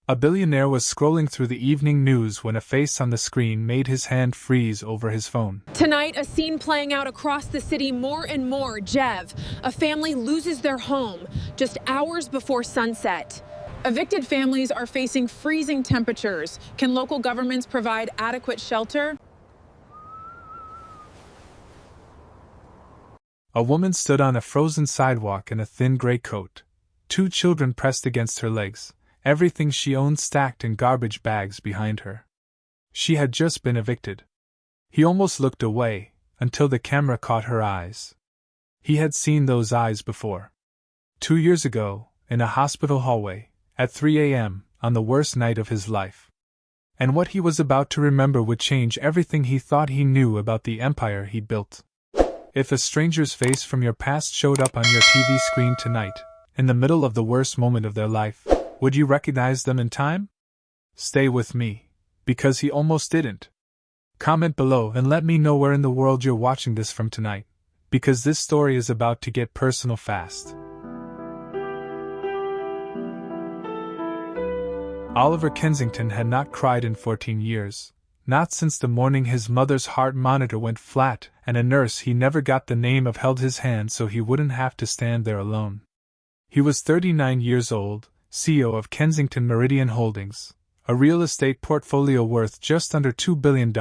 A billionaire was scrolling through the evening news when a face on the screen made his hand freeze over his phone. Tonight, a scene playing out across the city more and more. Jev, a family loses their home just hours before sunset. Evicted families are facing freezing temperatures. Can local governments provide adequate shelter? A woman stood on a frozen sidewalk in a thin gray coat, 2 children pressed against her legs, everything she owned stacked in garbage bags behind her. She had just been evicted. He almost looked away, until the camera caught her eyes. He had seen those eyes before. 2 years ago, in a hospital hallway, at 3 a.m., on the worst night of his life. And what he was about to remember would change everything he thought he knew about the empire he'd built. If a stranger's face from your past showed up on your TV screen tonight, in the middle of the worst moment of their life, would you recognize them in time? Stay with me, because he almost didn't. Comment below and let me know where in the world you're watching this from tonight, because this story is about to get personal fast. Oliver Kensington had not cried in 14 years, not since the morning his mother's heart monitor went flat and a nurse he never got the name of held his hand so he wouldn't have to stand there alone. He was 39 years old, CEO of Kensington Meridian Holdings, a real estate portfolio worth just under $2 billion,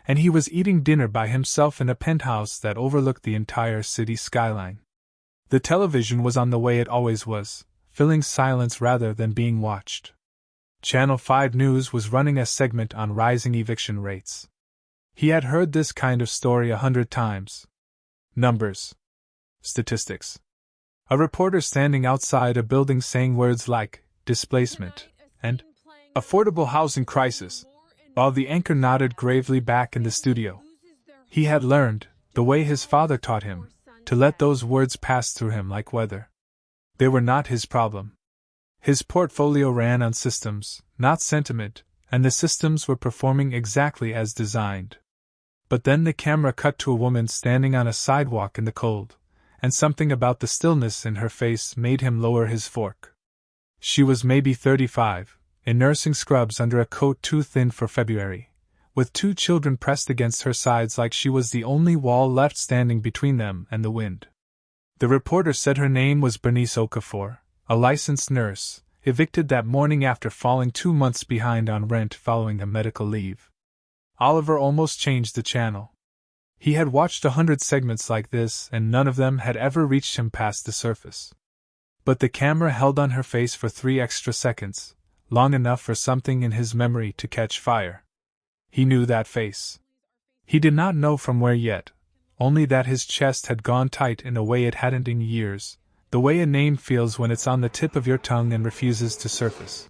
and he was eating dinner by himself in a penthouse that overlooked the entire city skyline. The television was on the way it always was, filling silence rather than being watched. Channel 5 News was running a segment on rising eviction rates. He had heard this kind of story 100 times. Numbers. Statistics. A reporter standing outside a building saying words like displacement and affordable housing crisis, while the anchor nodded gravely back in the studio. He had learned, the way his father taught him, to let those words pass through him like weather. They were not his problem. His portfolio ran on systems, not sentiment, and the systems were performing exactly as designed. But then the camera cut to a woman standing on a sidewalk in the cold, and something about the stillness in her face made him lower his fork. She was maybe 35, in nursing scrubs under a coat too thin for February, with 2 children pressed against her sides like she was the only wall left standing between them and the wind. The reporter said her name was Bernice Okafor, a licensed nurse, evicted that morning after falling 2 months behind on rent following a medical leave. Oliver almost changed the channel. He had watched 100 segments like this and none of them had ever reached him past the surface. But the camera held on her face for 3 extra seconds, long enough for something in his memory to catch fire. He knew that face. He did not know from where yet, only that his chest had gone tight in a way it hadn't in years, the way a name feels when it's on the tip of your tongue and refuses to surface.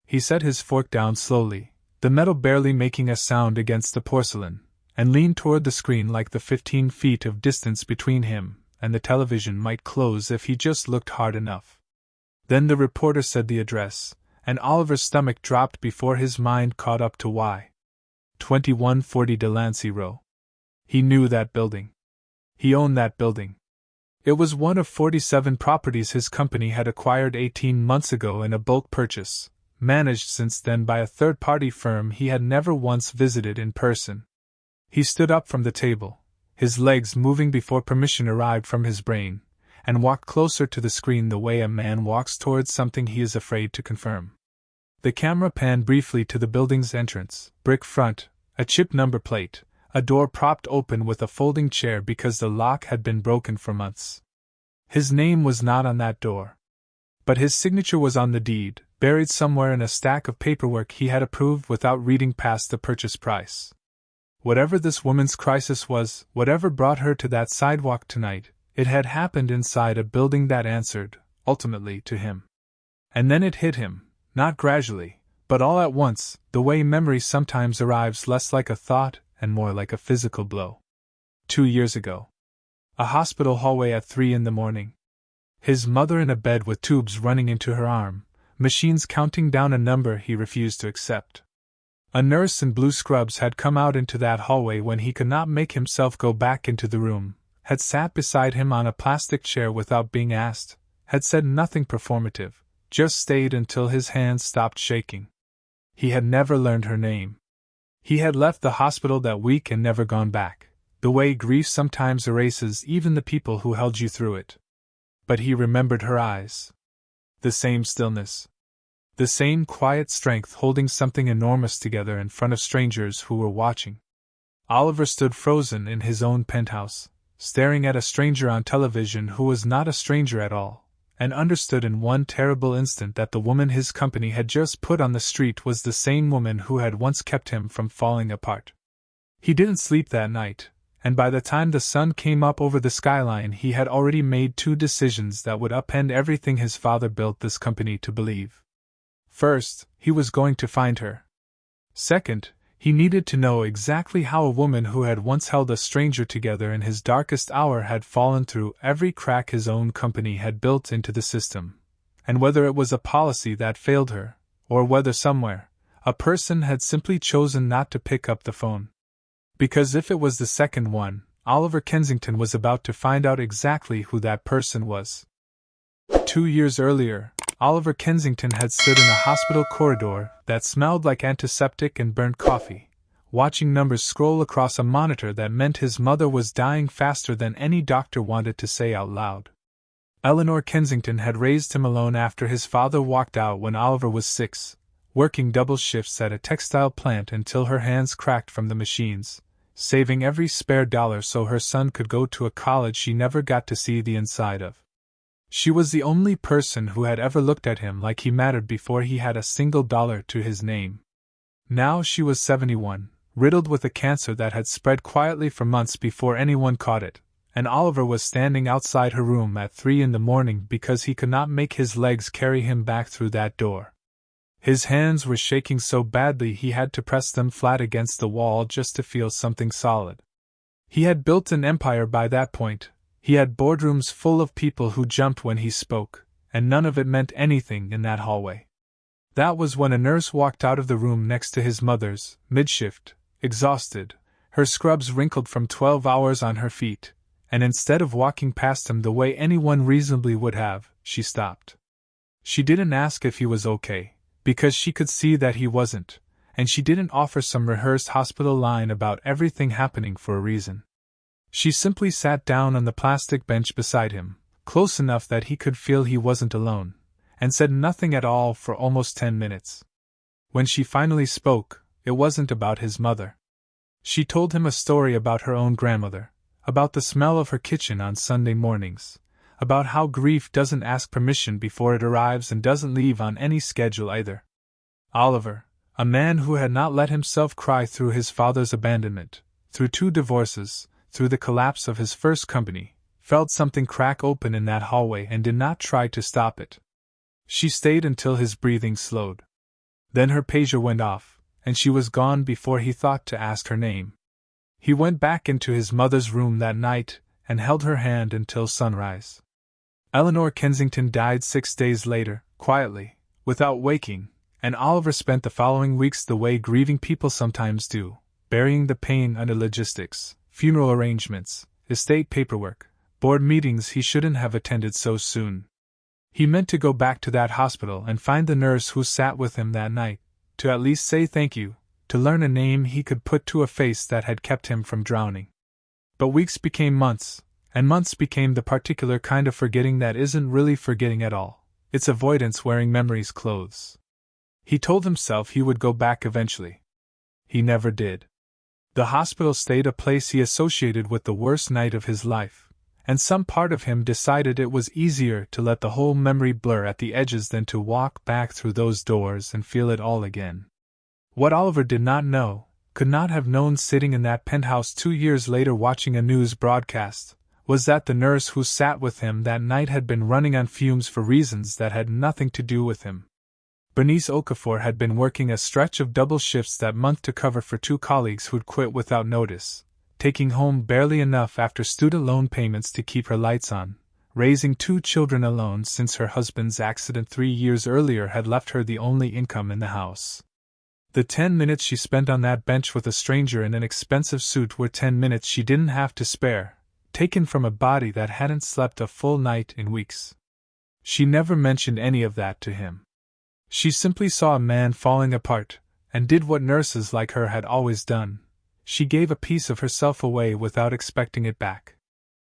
He set his fork down slowly, the metal barely making a sound against the porcelain, and leaned toward the screen like the 15 feet of distance between him and the television might close if he just looked hard enough. Then the reporter said the address, and Oliver's stomach dropped before his mind caught up to why. 2140 Delancey Row. He knew that building. He owned that building. It was one of 47 properties his company had acquired 18 months ago in a bulk purchase, managed since then by a third-party firm he had never once visited in person. He stood up from the table, his legs moving before permission arrived from his brain, and walked closer to the screen the way a man walks towards something he is afraid to confirm. The camera panned briefly to the building's entrance, brick front, a chipped number plate, a door propped open with a folding chair because the lock had been broken for months. His name was not on that door. But his signature was on the deed, buried somewhere in a stack of paperwork he had approved without reading past the purchase price. Whatever this woman's crisis was, whatever brought her to that sidewalk tonight, it had happened inside a building that answered, ultimately, to him. And then it hit him, not gradually, but all at once, the way memory sometimes arrives less like a thought and more like a physical blow. 2 years ago. A hospital hallway at 3 in the morning. His mother in a bed with tubes running into her arm, machines counting down a number he refused to accept. A nurse in blue scrubs had come out into that hallway when he could not make himself go back into the room, had sat beside him on a plastic chair without being asked, had said nothing performative, just stayed until his hands stopped shaking. He had never learned her name. He had left the hospital that week and never gone back, the way grief sometimes erases even the people who held you through it. But he remembered her eyes. The same stillness. The same quiet strength holding something enormous together in front of strangers who were watching. Oliver stood frozen in his own penthouse, staring at a stranger on television who was not a stranger at all, and understood in one terrible instant that the woman his company had just put on the street was the same woman who had once kept him from falling apart. He didn't sleep that night, and by the time the sun came up over the skyline he had already made 2 decisions that would upend everything his father built this company to believe. First, he was going to find her. Second, he needed to know exactly how a woman who had once held a stranger together in his darkest hour had fallen through every crack his own company had built into the system, and whether it was a policy that failed her, or whether somewhere, a person had simply chosen not to pick up the phone. Because if it was the second one, Oliver Kensington was about to find out exactly who that person was. 2 years earlier, Oliver Kensington had stood in a hospital corridor that smelled like antiseptic and burnt coffee, watching numbers scroll across a monitor that meant his mother was dying faster than any doctor wanted to say out loud. Eleanor Kensington had raised him alone after his father walked out when Oliver was 6, working double shifts at a textile plant until her hands cracked from the machines, saving every spare dollar so her son could go to a college she never got to see the inside of. She was the only person who had ever looked at him like he mattered before he had a single dollar to his name. Now she was 71, riddled with a cancer that had spread quietly for months before anyone caught it, and Oliver was standing outside her room at 3 in the morning because he could not make his legs carry him back through that door. His hands were shaking so badly he had to press them flat against the wall just to feel something solid. He had built an empire by that point. He had boardrooms full of people who jumped when he spoke, and none of it meant anything in that hallway. That was when a nurse walked out of the room next to his mother's, mid-shift, exhausted, her scrubs wrinkled from 12 hours on her feet, and instead of walking past him the way anyone reasonably would have, she stopped. She didn't ask if he was okay, because she could see that he wasn't, and she didn't offer some rehearsed hospital line about everything happening for a reason. She simply sat down on the plastic bench beside him, close enough that he could feel he wasn't alone, and said nothing at all for almost 10 minutes. When she finally spoke, it wasn't about his mother. She told him a story about her own grandmother, about the smell of her kitchen on Sunday mornings, about how grief doesn't ask permission before it arrives and doesn't leave on any schedule either. Oliver, a man who had not let himself cry through his father's abandonment, through 2 divorces, through the collapse of his first company, felt something crack open in that hallway and did not try to stop it. She stayed until his breathing slowed. Then her pager went off, and she was gone before he thought to ask her name. He went back into his mother's room that night and held her hand until sunrise. Eleanor Kensington died 6 days later, quietly, without waking, and Oliver spent the following weeks the way grieving people sometimes do, burying the pain under logistics, funeral arrangements, estate paperwork, board meetings he shouldn't have attended so soon. He meant to go back to that hospital and find the nurse who sat with him that night, to at least say thank you, to learn a name he could put to a face that had kept him from drowning. But weeks became months, and months became the particular kind of forgetting that isn't really forgetting at all, it's avoidance wearing memory's clothes. He told himself he would go back eventually. He never did. The hospital stayed a place he associated with the worst night of his life, and some part of him decided it was easier to let the whole memory blur at the edges than to walk back through those doors and feel it all again. What Oliver did not know, could not have known sitting in that penthouse 2 years later watching a news broadcast, was that the nurse who sat with him that night had been running on fumes for reasons that had nothing to do with him. Bernice Okafor had been working a stretch of double shifts that month to cover for 2 colleagues who'd quit without notice, taking home barely enough after student loan payments to keep her lights on, raising 2 children alone since her husband's accident 3 years earlier had left her the only income in the house. The 10 minutes she spent on that bench with a stranger in an expensive suit were 10 minutes she didn't have to spare, taken from a body that hadn't slept a full night in weeks. She never mentioned any of that to him. She simply saw a man falling apart, and did what nurses like her had always done. She gave a piece of herself away without expecting it back.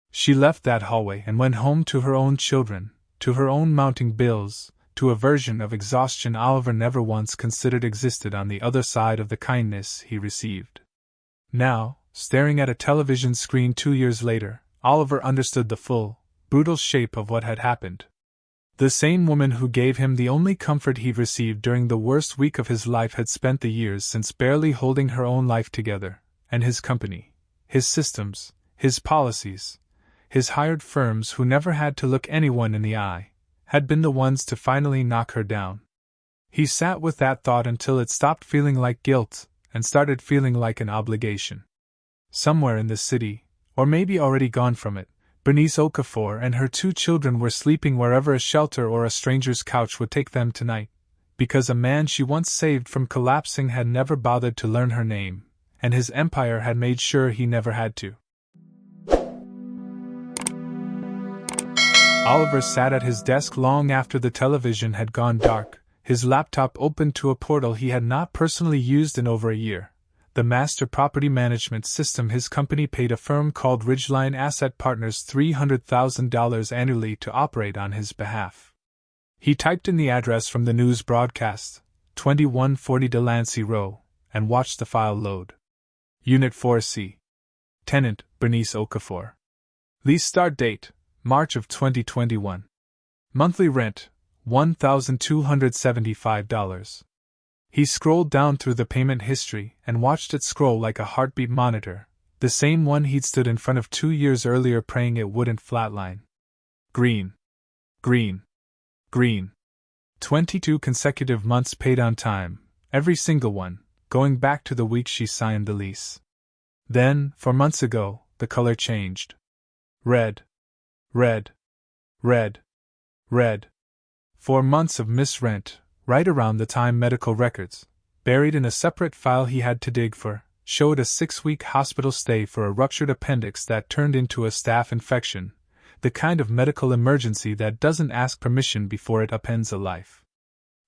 She left that hallway and went home to her own children, to her own mounting bills, to a version of exhaustion Oliver never once considered existed on the other side of the kindness he received. Now, staring at a television screen 2 years later, Oliver understood the full, brutal shape of what had happened. The same woman who gave him the only comfort he'd received during the worst week of his life had spent the years since barely holding her own life together, and his company, his systems, his policies, his hired firms who never had to look anyone in the eye, had been the ones to finally knock her down. He sat with that thought until it stopped feeling like guilt and started feeling like an obligation. Somewhere in the city, or maybe already gone from it, Bernice Okafor and her 2 children were sleeping wherever a shelter or a stranger's couch would take them tonight, because a man she once saved from collapsing had never bothered to learn her name, and his empire had made sure he never had to. Oliver sat at his desk long after the television had gone dark, his laptop open to a portal he had not personally used in over a year, the master property management system his company paid a firm called Ridgeline Asset Partners $300,000 annually to operate on his behalf. He typed in the address from the news broadcast, 2140 Delancey Row, and watched the file load. Unit 4C. Tenant, Bernice Okafor. Lease start date, March of 2021. Monthly rent, $1,275. He scrolled down through the payment history and watched it scroll like a heartbeat monitor, the same one he'd stood in front of 2 years earlier praying it wouldn't flatline. Green. Green. Green. 22 consecutive months paid on time, every single one, going back to the week she signed the lease. Then, 4 months ago, the color changed. Red. Red. Red. Red. 4 months of missed rent, right around the time medical records, buried in a separate file he had to dig for, showed a 6-week hospital stay for a ruptured appendix that turned into a staph infection, the kind of medical emergency that doesn't ask permission before it upends a life.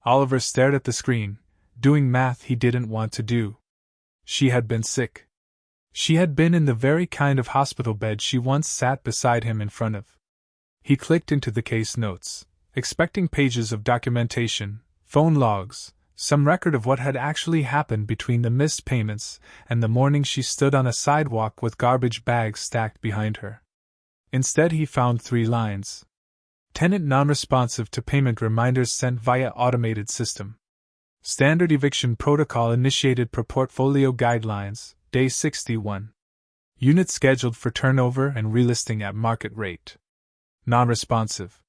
Oliver stared at the screen, doing math he didn't want to do. She had been sick. She had been in the very kind of hospital bed she once sat beside him in front of. He clicked into the case notes, expecting pages of documentation, phone logs, some record of what had actually happened between the missed payments and the morning she stood on a sidewalk with garbage bags stacked behind her. Instead, he found 3 lines. Tenant non-responsive to payment reminders sent via automated system. Standard eviction protocol initiated per portfolio guidelines, day 61. Unit scheduled for turnover and relisting at market rate. Non-responsive.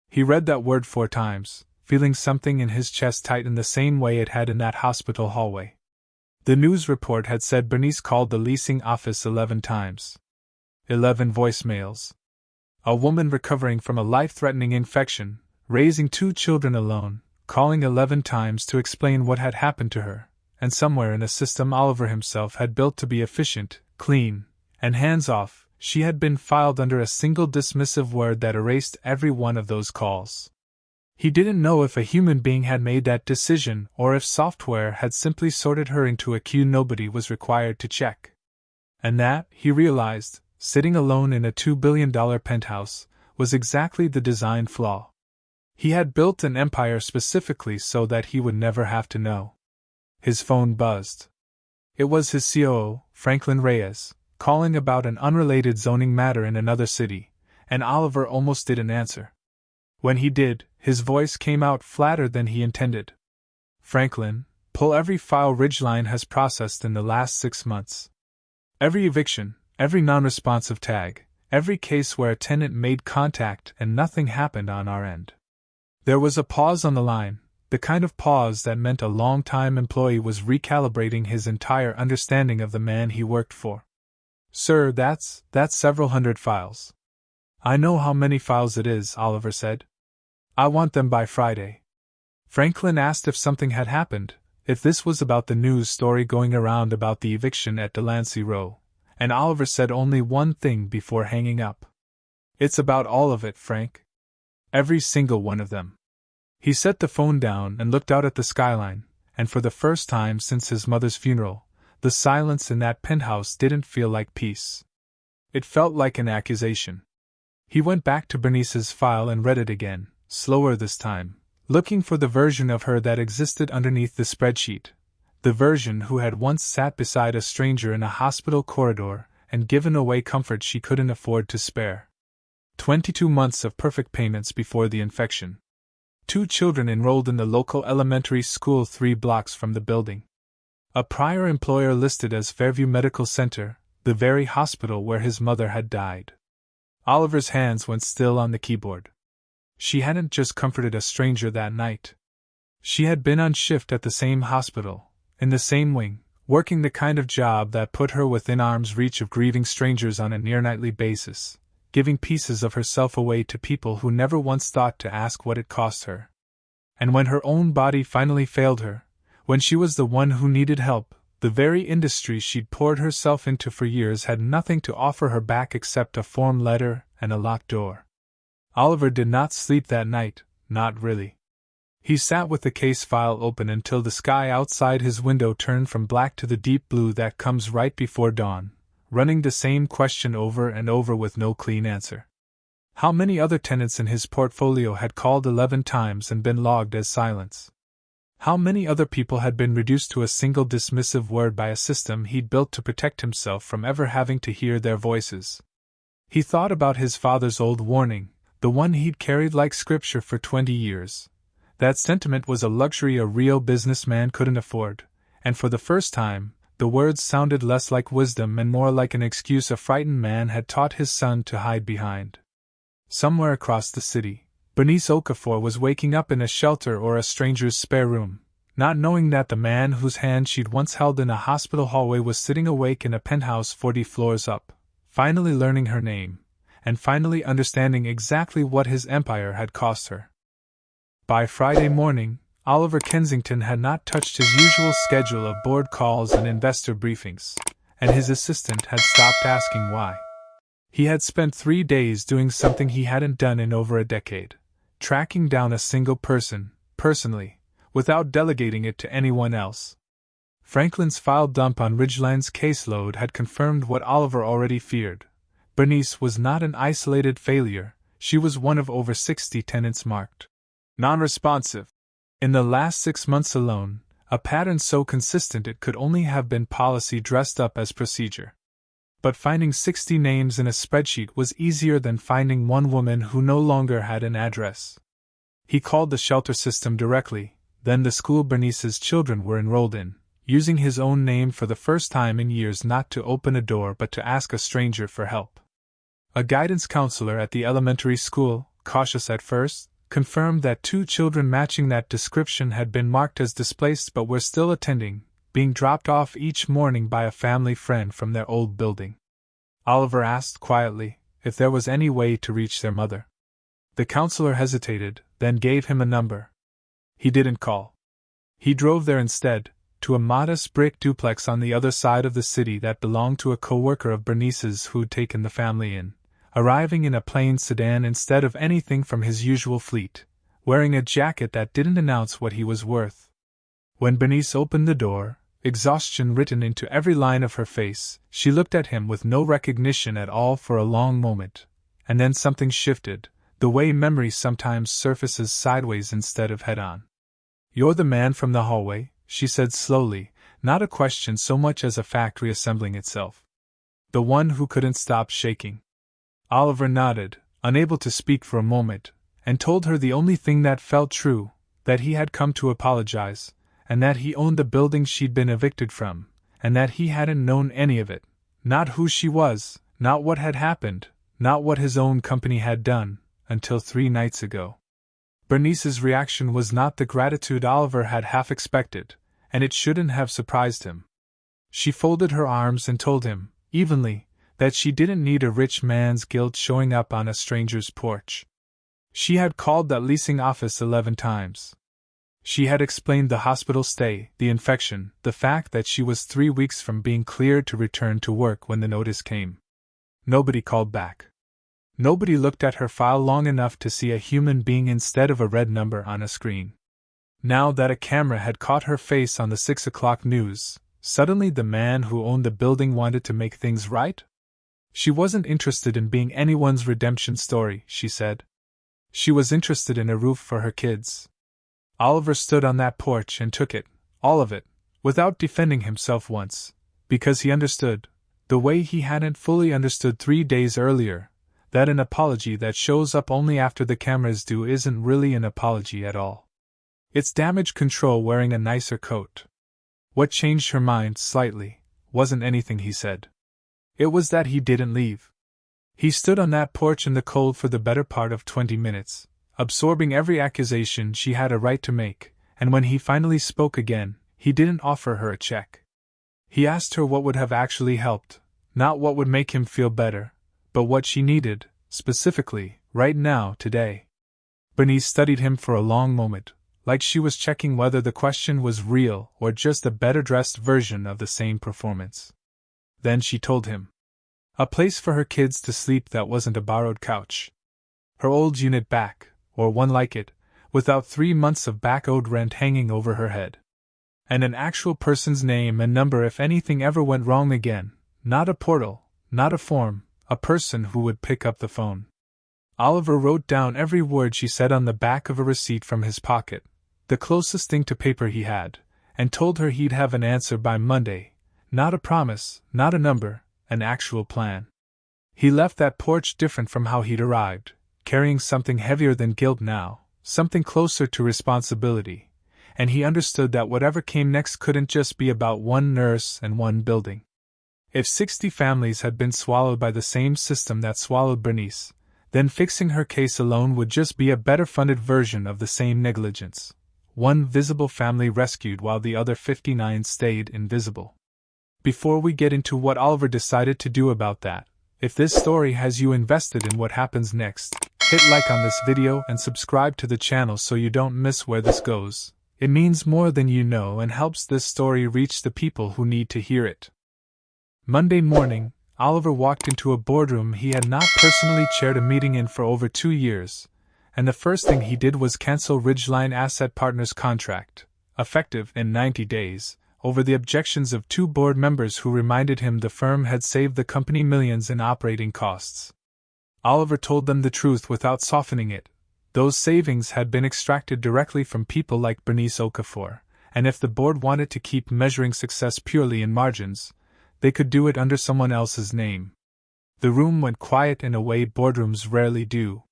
He read that word 4 times, feeling something in his chest tighten the same way it had in that hospital hallway. The news report had said Bernice called the leasing office 11 times. 11 voicemails. A woman recovering from a life-threatening infection, raising 2 children alone, calling 11 times to explain what had happened to her, and somewhere in a system Oliver himself had built to be efficient, clean, and hands-off, she had been filed under a single dismissive word that erased every one of those calls. He didn't know if a human being had made that decision or if software had simply sorted her into a queue nobody was required to check. And that, he realized, sitting alone in a $2 billion penthouse, was exactly the design flaw. He had built an empire specifically so that he would never have to know. His phone buzzed. It was his COO, Franklin Reyes, calling about an unrelated zoning matter in another city, and Oliver almost didn't answer. When he did, his voice came out flatter than he intended. Franklin, pull every file Ridgeline has processed in the last 6 months. Every eviction, every non-responsive tag, every case where a tenant made contact and nothing happened on our end. There was a pause on the line, the kind of pause that meant a long-time employee was recalibrating his entire understanding of the man he worked for. Sir, that's several hundred files. I know how many files it is, Oliver said. I want them by Friday. Franklin asked if something had happened, if this was about the news story going around about the eviction at Delancey Row, and Oliver said only one thing before hanging up. It's about all of it, Frank. Every single one of them. He set the phone down and looked out at the skyline, and for the first time since his mother's funeral, the silence in that penthouse didn't feel like peace. It felt like an accusation. He went back to Bernice's file and read it again, slower this time, looking for the version of her that existed underneath the spreadsheet. The version who had once sat beside a stranger in a hospital corridor and given away comfort she couldn't afford to spare. 22 months of perfect payments before the infection. 2 children enrolled in the local elementary school 3 blocks from the building. A prior employer listed as Fairview Medical Center, the very hospital where his mother had died. Oliver's hands went still on the keyboard. She hadn't just comforted a stranger that night. She had been on shift at the same hospital, in the same wing, working the kind of job that put her within arm's reach of grieving strangers on a near-nightly basis, giving pieces of herself away to people who never once thought to ask what it cost her. And when her own body finally failed her, when she was the one who needed help, the very industry she'd poured herself into for years had nothing to offer her back except a form letter and a locked door. Oliver did not sleep that night, not really. He sat with the case file open until the sky outside his window turned from black to the deep blue that comes right before dawn, running the same question over and over with no clean answer. How many other tenants in his portfolio had called 11 times and been logged as silence? How many other people had been reduced to a single dismissive word by a system he'd built to protect himself from ever having to hear their voices? He thought about his father's old warning, the one he'd carried like scripture for 20 years. That sentiment was a luxury a real businessman couldn't afford, and for the first time, the words sounded less like wisdom and more like an excuse a frightened man had taught his son to hide behind. Somewhere across the city, Bernice Okafor was waking up in a shelter or a stranger's spare room, not knowing that the man whose hand she'd once held in a hospital hallway was sitting awake in a penthouse 40 floors up, finally learning her name, and finally understanding exactly what his empire had cost her. By Friday morning, Oliver Kensington had not touched his usual schedule of board calls and investor briefings, and his assistant had stopped asking why. He had spent 3 days doing something he hadn't done in over a decade, tracking down a single person, personally, without delegating it to anyone else. Franklin's file dump on Ridgeland's caseload had confirmed what Oliver already feared. Bernice was not an isolated failure, she was one of over 60 tenants marked non-responsive. In the last 6 months alone, a pattern so consistent it could only have been policy dressed up as procedure. But finding 60 names in a spreadsheet was easier than finding one woman who no longer had an address. He called the shelter system directly, then the school Bernice's children were enrolled in, using his own name for the first time in years, not to open a door but to ask a stranger for help. A guidance counselor at the elementary school, cautious at first, confirmed that 2 children matching that description had been marked as displaced but were still attending, being dropped off each morning by a family friend from their old building. Oliver asked quietly if there was any way to reach their mother. The counselor hesitated, then gave him a number. He didn't call. He drove there instead, to a modest brick duplex on the other side of the city that belonged to a co-worker of Bernice's who'd taken the family in, arriving in a plain sedan instead of anything from his usual fleet, wearing a jacket that didn't announce what he was worth. When Bernice opened the door, exhaustion written into every line of her face, she looked at him with no recognition at all for a long moment, and then something shifted, the way memory sometimes surfaces sideways instead of head-on. "You're the man from the hallway," she said slowly, not a question so much as a fact reassembling itself. "The one who couldn't stop shaking." Oliver nodded, unable to speak for a moment, and told her the only thing that felt true, that he had come to apologize, and that he owned the building she'd been evicted from, and that he hadn't known any of it, not who she was, not what had happened, not what his own company had done, until 3 nights ago. Bernice's reaction was not the gratitude Oliver had half expected, and it shouldn't have surprised him. She folded her arms and told him, evenly, that she didn't need a rich man's guilt showing up on a stranger's porch. She had called that leasing office 11 times. She had explained the hospital stay, the infection, the fact that she was 3 weeks from being cleared to return to work when the notice came. Nobody called back. Nobody looked at her file long enough to see a human being instead of a red number on a screen. Now that a camera had caught her face on the 6 o'clock news, suddenly the man who owned the building wanted to make things right? She wasn't interested in being anyone's redemption story, she said. She was interested in a roof for her kids. Oliver stood on that porch and took it, all of it, without defending himself once, because he understood, the way he hadn't fully understood 3 days earlier, that an apology that shows up only after the cameras do isn't really an apology at all. It's damage control wearing a nicer coat. What changed her mind slightly wasn't anything he said. It was that he didn't leave. He stood on that porch in the cold for the better part of 20 minutes, absorbing every accusation she had a right to make, and when he finally spoke again, he didn't offer her a check. He asked her what would have actually helped, not what would make him feel better, but what she needed, specifically, right now, today. Bernice studied him for a long moment, like she was checking whether the question was real or just a better-dressed version of the same performance. Then she told him. A place for her kids to sleep that wasn't a borrowed couch. Her old unit back, or one like it, without 3 months of back-owed rent hanging over her head. And an actual person's name and number if anything ever went wrong again, not a portal, not a form, a person who would pick up the phone. Oliver wrote down every word she said on the back of a receipt from his pocket, the closest thing to paper he had, and told her he'd have an answer by Monday, not a promise, not a number, an actual plan. He left that porch different from how he'd arrived, carrying something heavier than guilt now, something closer to responsibility, and he understood that whatever came next couldn't just be about one nurse and one building. If 60 families had been swallowed by the same system that swallowed Bernice, then fixing her case alone would just be a better-funded version of the same negligence. One visible family rescued while the other 59 stayed invisible. Before we get into what Oliver decided to do about that, if this story has you invested in what happens next, hit like on this video and subscribe to the channel so you don't miss where this goes. It means more than you know and helps this story reach the people who need to hear it. Monday morning, Oliver walked into a boardroom he had not personally chaired a meeting in for over 2 years, and the first thing he did was cancel Ridgeline Asset Partners' contract, effective in 90 days, over the objections of 2 board members who reminded him the firm had saved the company millions in operating costs. Oliver told them the truth without softening it. Those savings had been extracted directly from people like Bernice Okafor, and if the board wanted to keep measuring success purely in margins, they could do it under someone else's name. The room went quiet in a way boardrooms rarely do.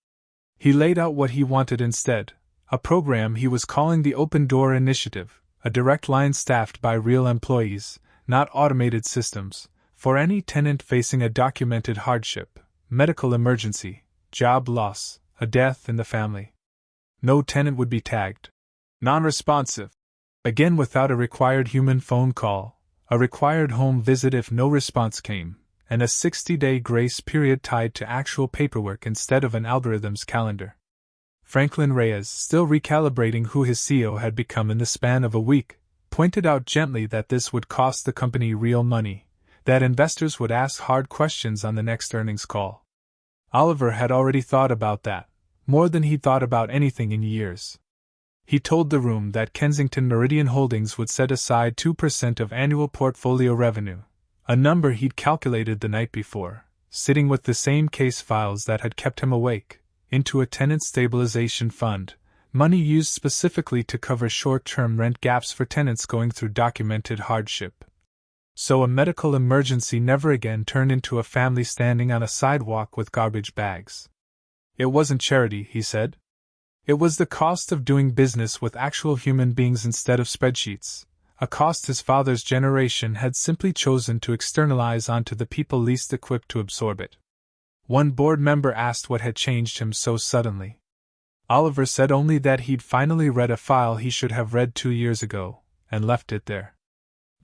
He laid out what he wanted instead, a program he was calling the Open Door Initiative, a direct line staffed by real employees, not automated systems, for any tenant facing a documented hardship, medical emergency, job loss, a death in the family. No tenant would be tagged non-responsive, again without a required human phone call, a required home visit if no response came, and a 60-day grace period tied to actual paperwork instead of an algorithm's calendar. Franklin Reyes, still recalibrating who his CEO had become in the span of a week, pointed out gently that this would cost the company real money, that investors would ask hard questions on the next earnings call. Oliver had already thought about that, more than he'd thought about anything in years. He told the room that Kensington Meridian Holdings would set aside 2% of annual portfolio revenue, a number he'd calculated the night before, sitting with the same case files that had kept him awake, into a tenant stabilization fund, money used specifically to cover short-term rent gaps for tenants going through documented hardship. So a medical emergency never again turned into a family standing on a sidewalk with garbage bags. It wasn't charity, he said. It was the cost of doing business with actual human beings instead of spreadsheets, a cost his father's generation had simply chosen to externalize onto the people least equipped to absorb it. One board member asked what had changed him so suddenly. Oliver said only that he'd finally read a file he should have read 2 years ago, and left it there.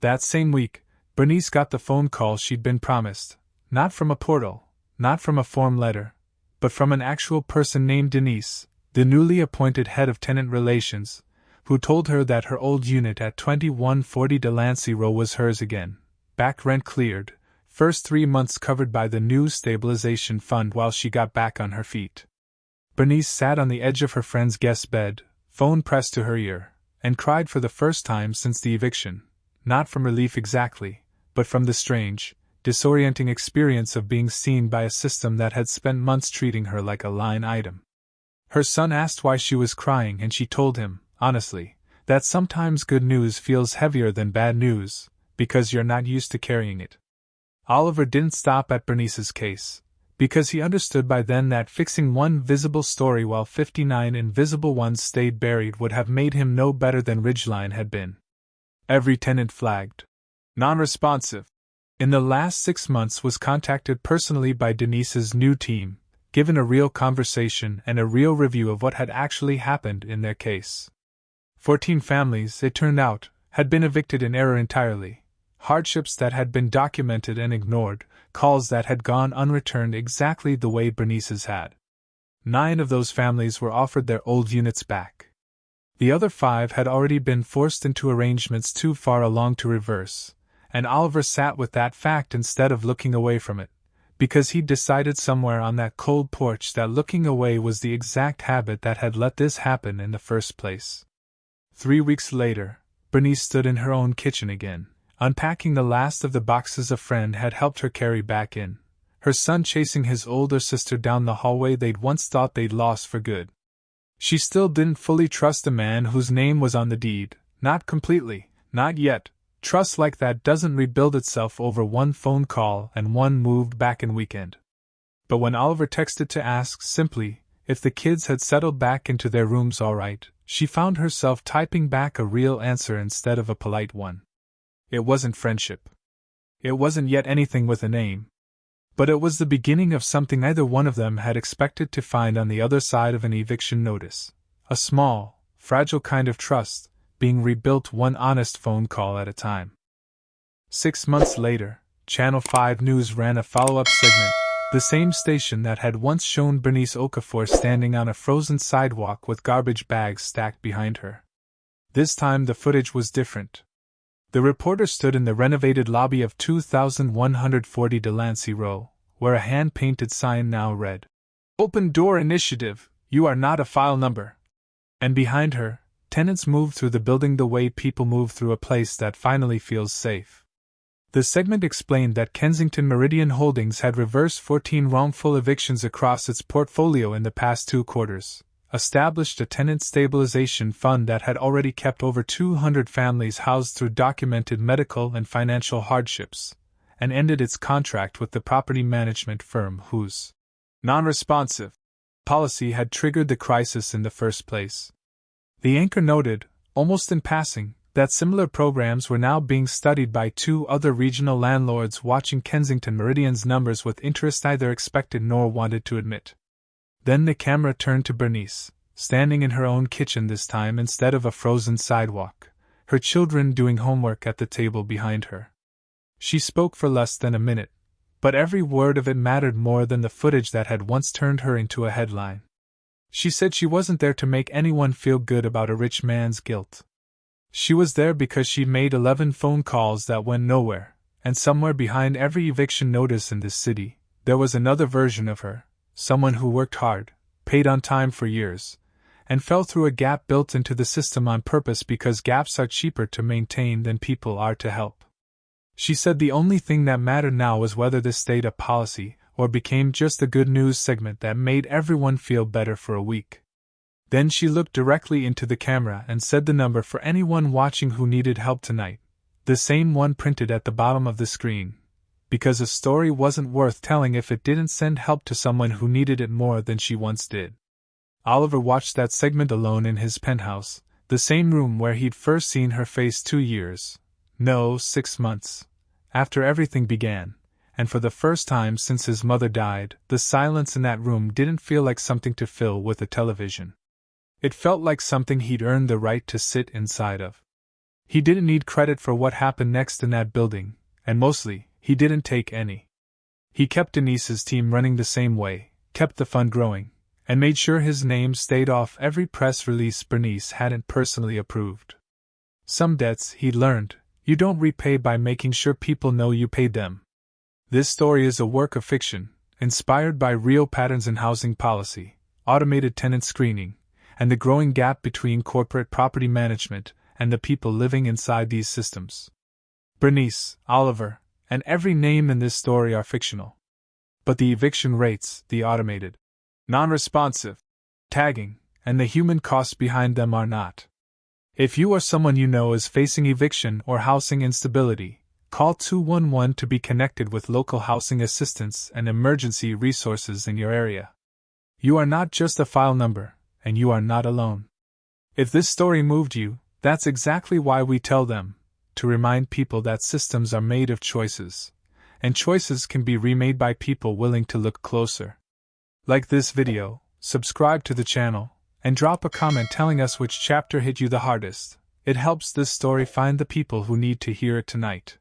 That same week, Bernice got the phone call she'd been promised, not from a portal, not from a form letter, but from an actual person named Denise, the newly appointed head of tenant relations, who told her that her old unit at 2140 Delancey Row was hers again, back rent cleared, first 3 months covered by the new stabilization fund while she got back on her feet. Bernice sat on the edge of her friend's guest bed, phone pressed to her ear, and cried for the first time since the eviction, not from relief exactly, but from the strange, disorienting experience of being seen by a system that had spent months treating her like a line item. Her son asked why she was crying, and she told him, honestly, that sometimes good news feels heavier than bad news, because you're not used to carrying it. Oliver didn't stop at Bernice's case, because he understood by then that fixing one visible story while 59 invisible ones stayed buried would have made him no better than Ridgeline had been. Every tenant flagged. Non-responsive. In the last 6 months was contacted personally by Denise's new team, given a real conversation and a real review of what had actually happened in their case. 14 families, it turned out, had been evicted in error entirely. Hardships that had been documented and ignored, calls that had gone unreturned exactly the way Bernice's had. 9 of those families were offered their old units back. The other 5 had already been forced into arrangements too far along to reverse, and Oliver sat with that fact instead of looking away from it, because he'd decided somewhere on that cold porch that looking away was the exact habit that had let this happen in the first place. 3 weeks later, Bernice stood in her own kitchen again, unpacking the last of the boxes a friend had helped her carry back in, her son chasing his older sister down the hallway they'd once thought they'd lost for good. She still didn't fully trust a man whose name was on the deed, not completely, not yet. Trust like that doesn't rebuild itself over one phone call and one moved back in weekend. But when Oliver texted to ask simply if the kids had settled back into their rooms all right, she found herself typing back a real answer instead of a polite one. It wasn't friendship. It wasn't yet anything with a name. But it was the beginning of something neither one of them had expected to find on the other side of an eviction notice. A small, fragile kind of trust, being rebuilt one honest phone call at a time. 6 months later, Channel 5 News ran a follow-up segment, the same station that had once shown Bernice Okafor standing on a frozen sidewalk with garbage bags stacked behind her. This time the footage was different. The reporter stood in the renovated lobby of 2140 Delancey Row, where a hand-painted sign now read, "Open Door Initiative, you are not a file number." And behind her, tenants moved through the building the way people move through a place that finally feels safe. The segment explained that Kensington Meridian Holdings had reversed 14 wrongful evictions across its portfolio in the past 2 quarters, established a tenant stabilization fund that had already kept over 200 families housed through documented medical and financial hardships, and ended its contract with the property management firm whose non-responsive policy had triggered the crisis in the first place. The anchor noted, almost in passing, that similar programs were now being studied by 2 other regional landlords watching Kensington Meridian's numbers with interest neither expected nor wanted to admit. Then the camera turned to Bernice, standing in her own kitchen this time instead of a frozen sidewalk, her children doing homework at the table behind her. She spoke for less than a minute, but every word of it mattered more than the footage that had once turned her into a headline. She said she wasn't there to make anyone feel good about a rich man's guilt. She was there because she'd made 11 phone calls that went nowhere, and somewhere behind every eviction notice in this city, there was another version of her, someone who worked hard, paid on time for years, and fell through a gap built into the system on purpose because gaps are cheaper to maintain than people are to help. She said the only thing that mattered now was whether this stayed a policy or became just a good news segment that made everyone feel better for a week. Then she looked directly into the camera and said the number for anyone watching who needed help tonight, the same one printed at the bottom of the screen, because a story wasn't worth telling if it didn't send help to someone who needed it more than she once did. Oliver watched that segment alone in his penthouse, the same room where he'd first seen her face 2 years, no, 6 months, after everything began. And for the first time since his mother died, the silence in that room didn't feel like something to fill with a television. It felt like something he'd earned the right to sit inside of. He didn't need credit for what happened next in that building, and mostly, he didn't take any. He kept Denise's team running the same way, kept the fund growing, and made sure his name stayed off every press release Bernice hadn't personally approved. Some debts, he'd learned, you don't repay by making sure people know you paid them. This story is a work of fiction, inspired by real patterns in housing policy, automated tenant screening, and the growing gap between corporate property management and the people living inside these systems. Bernice, Oliver, and every name in this story are fictional. But the eviction rates, the automated, non-responsive tagging, and the human costs behind them are not. If you or someone you know is facing eviction or housing instability, call 211 to be connected with local housing assistance and emergency resources in your area. You are not just a file number, and you are not alone. If this story moved you, that's exactly why we tell them, to remind people that systems are made of choices, and choices can be remade by people willing to look closer. Like this video, subscribe to the channel, and drop a comment telling us which chapter hit you the hardest. It helps this story find the people who need to hear it tonight.